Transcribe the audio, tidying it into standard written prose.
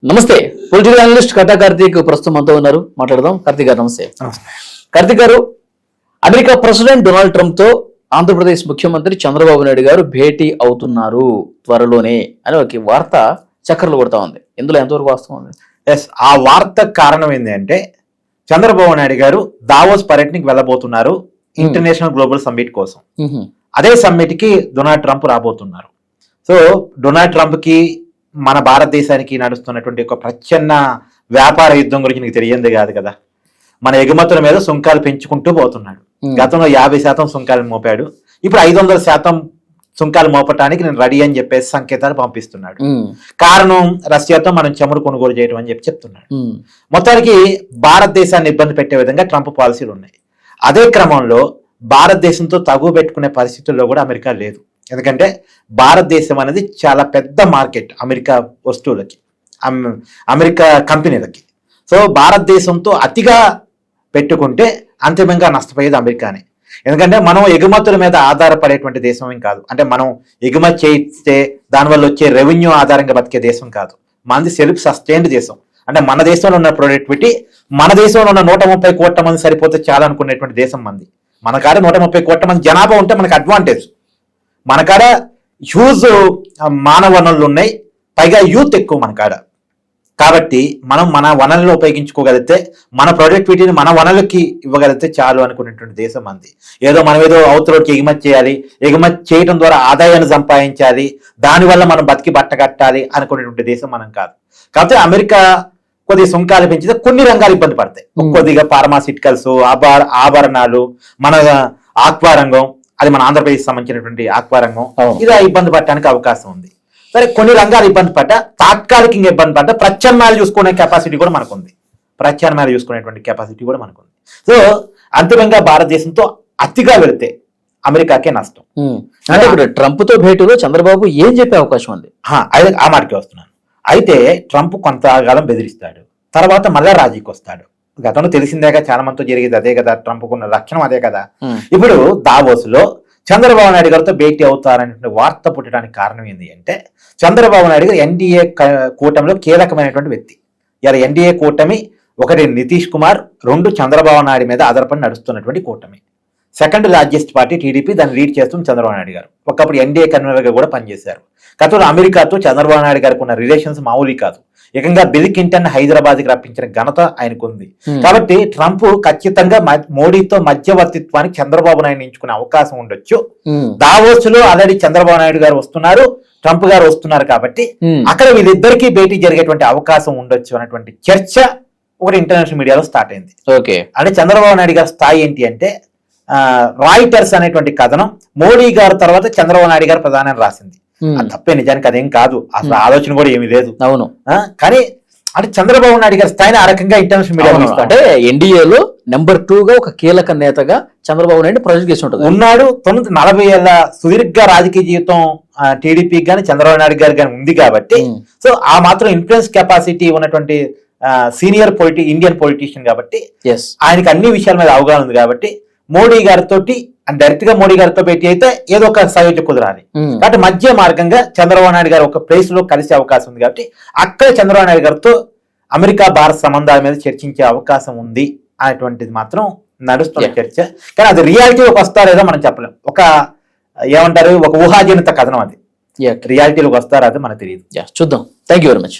నమస్తే. Political analyst కట్టా కార్తీక్ ప్రస్తుతం మనతో ఉన్నారు. మాట్లాడదాం. కార్తీక్ గారు నమస్తే. కార్తీక్ గారు, అమెరికా ప్రెసిడెంట్ డొనాల్డ్ ట్రంప్ తో ఆంధ్రప్రదేశ్ ముఖ్యమంత్రి చంద్రబాబు నాయుడు గారు భేటీ అవుతున్నారు త్వరలోనే అని ఒక వార్త చక్కర్లు కొడతా ఉంది. ఇందులో ఎంతవరకు వాస్తవం ఉంది? ఆ వార్త కారణం ఏంటి అంటే, చంద్రబాబు నాయుడు గారు దావోస్ పర్యటనకి వెళ్ళబోతున్నారు ఇంటర్నేషనల్ గ్లోబల్ సమ్మిట్ కోసం. అదే సమ్మిట్ కి డొనాల్డ్ ట్రంప్ రాబోతున్నారు. సో డొనాల్డ్ ట్రంప్ కి మన భారతదేశానికి నడుస్తున్నటువంటి ఒక ప్రచ్ఛన్న వ్యాపార యుద్ధం గురించి నీకు తెలియంది కాదు కదా. మన ఎగుమతుల మీద సుంకాలు పెంచుకుంటూ పోతున్నాడు. గతంలో 50% సుంకాలు మోపాడు. ఇప్పుడు 500% సుంకాలు మోపటానికి నేను రెడీ అని చెప్పేసి సంకేతాలు పంపిస్తున్నాడు. కారణం రష్యాతో మనం చమురు కొనుగోలు చేయడం అని చెప్తున్నాడు. మొత్తానికి భారతదేశాన్ని ఇబ్బంది పెట్టే విధంగా ట్రంప్ పాలసీలు ఉన్నాయి. అదే క్రమంలో భారతదేశంతో తగువ పెట్టుకునే పరిస్థితుల్లో కూడా అమెరికా లేదు. ఎందుకంటే భారతదేశం అనేది చాలా పెద్ద మార్కెట్ అమెరికా వస్తువులకి, అమెరికా కంపెనీలకి. సో భారతదేశంతో అతిగా పెట్టుకుంటే అంతిమంగా నష్టపోయేది అమెరికానే. ఎందుకంటే మనం ఎగుమతుల మీద ఆధారపడేటువంటి దేశం ఏం కాదు. అంటే మనం ఎగుమతి చేయిస్తే దానివల్ల వచ్చే రెవెన్యూ ఆధారంగా బతికే దేశం కాదు. మనది సెల్ఫ్ సస్టైన్డ్ దేశం. అంటే మన దేశంలో ఉన్న ప్రొడక్టివిటీ మన దేశంలో ఉన్న 130 కోట్ల మంది సరిపోతే చాలా అనుకునేటువంటి దేశం మంది. మన కాడ 130 కోట్ల మంది జనాభా ఉంటే మనకు అడ్వాంటేజ్. మన కాడ హ్యూజ్ మానవ వనరులు ఉన్నాయి, పైగా యూత్ ఎక్కువ మన కాడ. కాబట్టి మనం మన వనరులను ఉపయోగించుకోగలిగితే, మన ప్రొడక్టివిటీని మన వనరులకి ఇవ్వగలిగితే చాలు అనుకునేటువంటి దేశం మంది. మనం ఏదో అవతలకి ఎగుమతి చేయాలి, ఎగుమతి చేయడం ద్వారా ఆదాయాన్ని సంపాదించాలి, దానివల్ల మనం బతికి బట్ట కట్టాలి అనుకునేటువంటి దేశం మనం కాదు. కాకపోతే అమెరికా కొద్దిగా సుంకాలు పెంచితే కొన్ని రంగాలు ఇబ్బంది పడతాయి. కొద్దిగా ఫార్మాసిటికల్స్, ఆభరణాలు, మన ఆక్వా రంగం, అది మన ఆంధ్రప్రదేశ్ సంబంధించినటువంటి ఆక్వా రంగం, ఇది ఇబ్బంది పడటానికి అవకాశం ఉంది. సరే, కొన్ని రంగాలు ఇబ్బంది పడ్డా, తాత్కాలికంగా ఇబ్బంది పడ్డా ప్రత్యామ్నాయాలు చూసుకునే కెపాసిటీ కూడా మనకుంది. ప్రత్యామ్నాయాలు చూసుకునేటువంటి కెపాసిటీ కూడా మనకుంది. సో అంతిమంగా భారతదేశంతో అతిగా వెళితే అమెరికాకే నష్టం. అంటే ఇప్పుడు ట్రంప్ తో భేటీలో చంద్రబాబు ఏం చెప్పే అవకాశం ఉంది? ఆ మాటకి వస్తున్నాను. అయితే ట్రంప్ కొంతకాలం బెదిరిస్తాడు, తర్వాత మళ్ళా రాజీకి వస్తాడు. గతంలో తెలిసిందేగా, చాలా మందితో జరిగేది అదే కదా, ట్రంప్కున్న లక్షణం అదే కదా. ఇప్పుడు దావోస్ లో చంద్రబాబు నాయుడు గారితో భేటీ అవుతారనే వార్త పుట్టడానికి కారణం ఏంటి అంటే, చంద్రబాబు నాయుడు గారు ఎన్డీఏ కూటమిలో కీలకమైనటువంటి వ్యక్తి. ఇలా ఎన్డీఏ కూటమి ఒకటి నితీష్ కుమార్, 2 చంద్రబాబు నాయుడు మీద ఆధారపడి నడుస్తున్నటువంటి కూటమి. సెకండ్ లార్జెస్ట్ పార్టీ టీడీపీ, దాన్ని లీడ్ చేస్తుంది చంద్రబాబు నాయుడు గారు. ఒకప్పుడు ఎన్డీఏ కన్వీనర్ గా కూడా పనిచేశారు. గతంలో అమెరికాతో చంద్రబాబు నాయుడు గారికి ఉన్న రిలేషన్స్ మామూలు కాదు. ఏకంగా బిల్ క్లింటన్ హైదరాబాద్ కి రప్పించిన ఘనత ఆయనకు ఉంది. కాబట్టి ట్రంప్ ఖచ్చితంగా మోడీతో మధ్యవర్తిత్వానికి చంద్రబాబు నాయుడు ఎంచుకునే అవకాశం ఉండొచ్చు. దావోస్ లో ఆల్రెడీ చంద్రబాబు నాయుడు గారు వస్తున్నారు, ట్రంప్ గారు వస్తున్నారు. కాబట్టి అక్కడ వీళ్ళిద్దరికీ భేటీ జరిగేటువంటి అవకాశం ఉండొచ్చు అనేటువంటి చర్చ ఒకటి ఇంటర్నేషనల్ మీడియాలో స్టార్ట్ అయింది. అంటే చంద్రబాబు నాయుడు గారి స్థాయి ఏంటి అంటే, రాయిటర్స్ అనేటువంటి కథనం మోడీ గారు తర్వాత చంద్రబాబు నాయుడు గారు ప్రధాని రాసింది. అది తప్పే, నిజానికి అదేం కాదు, అసలు ఆలోచన కూడా ఏమీ లేదు. అవును. కానీ అంటే చంద్రబాబు నాయుడు గారి స్థాయిని ఆ రకంగా ఇంటర్నేషనల్ మీడియా అంటే ఎన్డీఏలో నెంబర్ 2 గా ఒక కీలక నేతగా చంద్రబాబు నాయుడు ప్రొజెక్ట్ చేసి ఉన్నాడు. 40 ఏళ్ల సుదీర్ఘ రాజకీయ జీవితం టీడీపీకి కానీ చంద్రబాబు నాయుడు గారు కానీ ఉంది కాబట్టి, సో ఆ మాత్రం ఇన్ఫ్లుయెన్స్ కెపాసిటీ ఉన్నటువంటి సీనియర్ ఇండియన్ పొలిటీషియన్ కాబట్టి ఆయనకి అన్ని విషయాల మీద అవగాహన ఉంది. కాబట్టి మోడీ గారితో డైరెక్ట్ గా మోడీ గారితో భేటీ అయితే ఏదో ఒక సయోధ్య కుదరాలి. కాబట్టి మధ్య మార్గంగా చంద్రబాబు నాయుడు గారు ఒక ప్లేస్ లో కలిసే అవకాశం ఉంది. కాబట్టి అక్కడ చంద్రబాబు నాయుడు గారితో అమెరికా భారత సంబంధాల మీద చర్చించే అవకాశం ఉంది అనేటువంటిది మాత్రం నడుస్తున్న చర్చ. కానీ అది రియాలిటీలోకి వస్తారేదో మనం చెప్పలేం. ఒక ఊహాజనిత కథనం అది. రియాలిటీలోకి వస్తారో అది మనకు తెలియదు. చూద్దాం. Thank you very much.